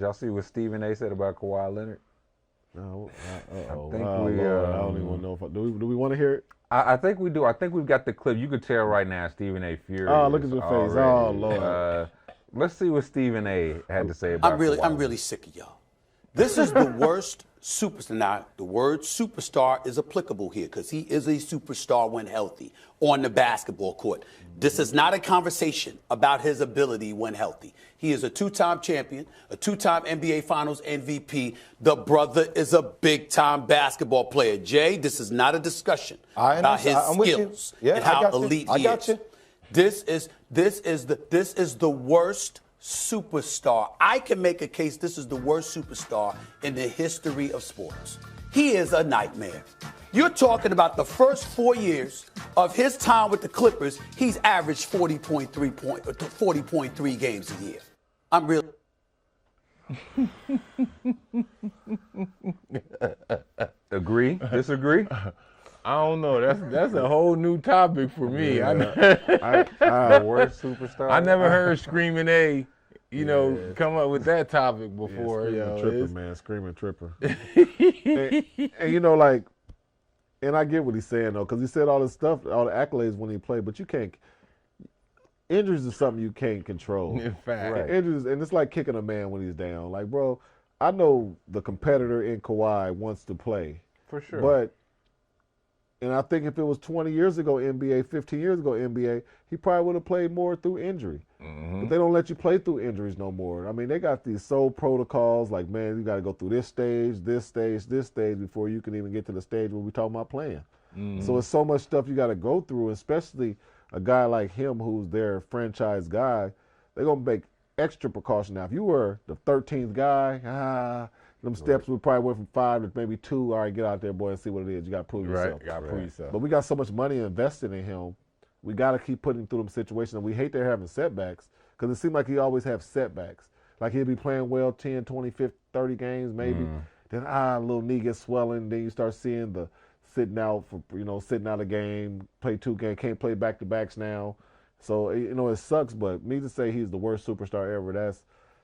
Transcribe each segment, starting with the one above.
y'all see what Stephen A. said about Kawhi Leonard? No, I think Lord, I don't even want to know if do we want to hear it? I think we do. I think we've got the clip. You could tell right now Stephen A. furious. Oh, look at your face. Oh, Lord. Let's see what Stephen A. had to say about Kawhi. I'm really sick of y'all. This is the worst superstar. Now, the word superstar is applicable here because he is a superstar when healthy on the basketball court. This is not a conversation about his ability when healthy. He is a two-time champion, a two-time NBA Finals MVP. The brother is a big-time basketball player. Jay, this is not a discussion about his skills and how elite he is. This is the worst superstar. I can make a case this is the worst superstar in the history of sports. He is a nightmare. You're talking about the first 4 years of his time with the Clippers, he's averaged 40.3 games a year. I'm really... Agree? Disagree? I don't know. That's a whole new topic for me. Worst superstar. I never heard Screaming A, come up with that topic before. Yeah, screaming tripper. and and I get what he's saying though, because he said all this stuff, all the accolades when he played, but you can't. Injuries is something you can't control. In fact, right. Injuries, and it's like kicking a man when he's down. Like, bro, I know the competitor in Kawhi wants to play, for sure, but. And I think if it was 20 years ago NBA, 15 years ago NBA, he probably would have played more through injury. Mm-hmm. But they don't let you play through injuries no more. I mean, they got these sole protocols like, man, you got to go through this stage before you can even get to the stage where we're talking about playing. Mm-hmm. So it's so much stuff you got to go through, especially a guy like him who's their franchise guy. They're going to make extra precaution. Now, if you were the 13th guy, them steps we probably went from 5 to maybe 2. All right, get out there, boy, and see what it is. You got to prove yourself. Right, got to prove yourself. But we got so much money invested in him. We got to keep putting him through them situations. And we hate they're having setbacks because it seems like he always have setbacks. Like he'll be playing well 10, 20, 50, 30 games maybe. Then, a little knee gets swelling. Then you start seeing the sitting out a game, play 2 games, can't play back-to-backs now. So, it sucks. But me to say he's the worst superstar ever, that's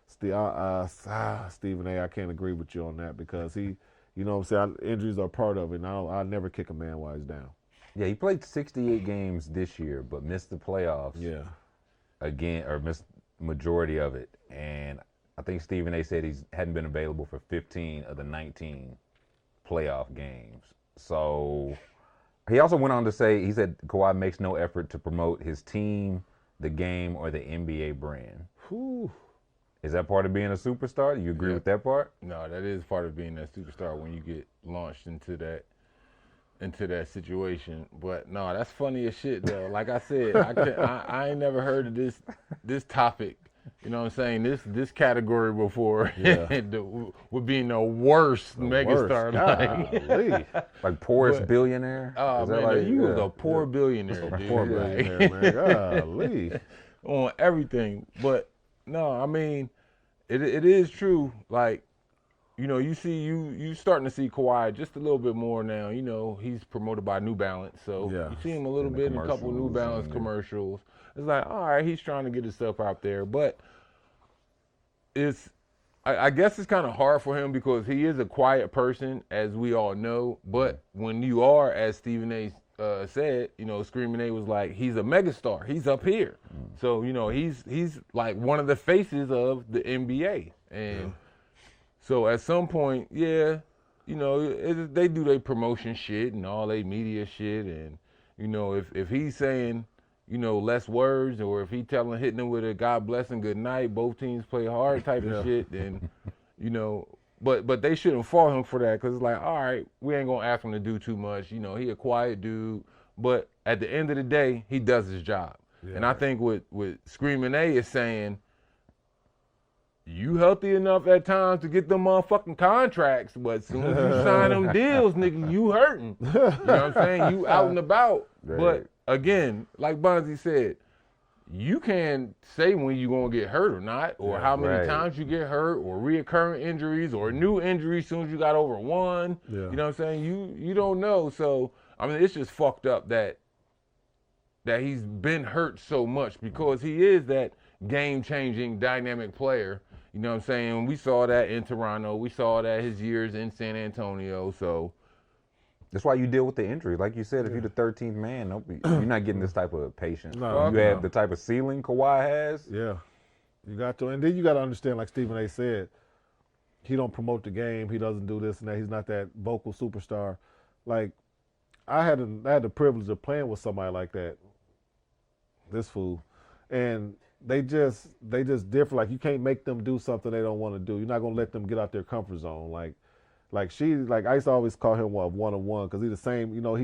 Stephen A., I can't agree with you on that because he, injuries are part of it, and I'll never kick a man while he's down. Yeah, he played 68 games this year, but missed the playoffs. Yeah. Again, or missed majority of it. And I think Stephen A. said he hadn't been available for 15 of the 19 playoff games. So he also went on to say, he said Kawhi makes no effort to promote his team, the game, or the NBA brand. Whew. Is that part of being a superstar? Do you agree with that part? No, that is part of being that superstar when you get launched into that situation. But no, that's funny as shit though. Like I said, I ain't never heard of this topic. You know what I'm saying? This category before with being the worst megastar. Like poorest billionaire. Oh man, you was a poor billionaire, dude. Poor billionaire, man. Golly. On everything, but. No, I mean, it is true. Like, you starting to see Kawhi just a little bit more now. He's promoted by New Balance, so you see him a little bit in a couple of New Balance commercials. It's like, all right, he's trying to get his stuff out there, but I guess it's kind of hard for him because he is a quiet person, as we all know. But when you are, as Stephen A. Said, Screaming A was like, he's a megastar. He's up here. So, he's like one of the faces of the NBA. And so at some point, they do their promotion shit and all their media shit. And, if he's saying, less words, or if hitting them with a God bless and good night, both teams play hard type of shit, then, But they shouldn't fault him for that because it's like, all right, we ain't going to ask him to do too much. He a quiet dude. But at the end of the day, he does his job. Yeah. And I think what Screaming A is saying, you healthy enough at times to get them motherfucking contracts, but as soon as you sign them deals, nigga, you hurting. You know what I'm saying? You out and about. Right. But again, like Bonzi said, you can say when you're going to get hurt or not, or how many times you get hurt, or reoccurring injuries, or new injuries as soon as you got over one. Yeah. You know what I'm saying? You don't know. So, I mean, it's just fucked up that he's been hurt so much because he is that game-changing, dynamic player, You know what I'm saying? We saw that in Toronto. We saw that his years in San Antonio. So That's why you deal with the injury. Like you said, if you're the 13th man, you're not getting this type of patience. No. You have the type of ceiling Kawhi has. Yeah, you got to, and then you got to understand, like Stephen A. said, he don't promote the game. He doesn't do this and that. He's not that vocal superstar. Like I had the privilege of playing with somebody like that. This fool, and they just different. Like you can't make them do something they don't want to do. You're not gonna let them get out their comfort zone. Like I used to always call him one-on-one because he's the same. You know,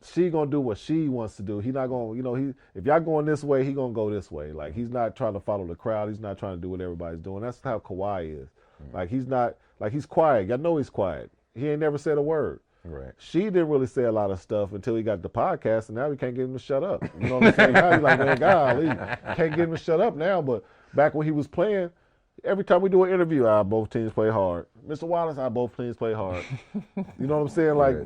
she gonna do what she wants to do. He not gonna, if y'all going this way, he gonna go this way. Like he's not trying to follow the crowd. He's not trying to do what everybody's doing. That's how Kawhi is. Like he's not, like he's quiet. Y'all know he's quiet. He ain't never said a word. Right. She didn't really say a lot of stuff until he got the podcast, and now we can't get him to shut up. You know what I'm saying? Now he's like, man, golly, can't get him to shut up now. But back when he was playing, every time we do an interview, both teams play hard. Mr. Wallace, both teams play hard. You know what I'm saying? Like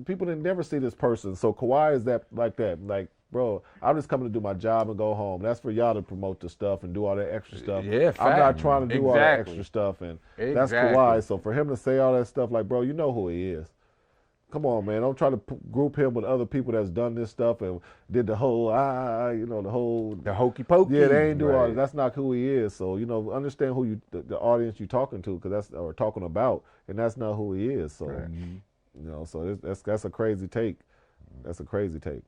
people didn't never see this person. So Kawhi is like that. Like, bro, I'm just coming to do my job and go home. That's for y'all to promote the stuff and do all that extra stuff. Yeah, I'm not trying to do all that extra stuff, and that's Kawhi. So for him to say all that stuff, like, bro, you know who he is. Come on, man. Don't try to group him with other people that's done this stuff and did the whole, the hokey pokey. Yeah, they ain't do all that. That's not who he is. So, understand who the audience you're talking to, or talking about, and that's not who he is. So, so that's a crazy take. That's a crazy take.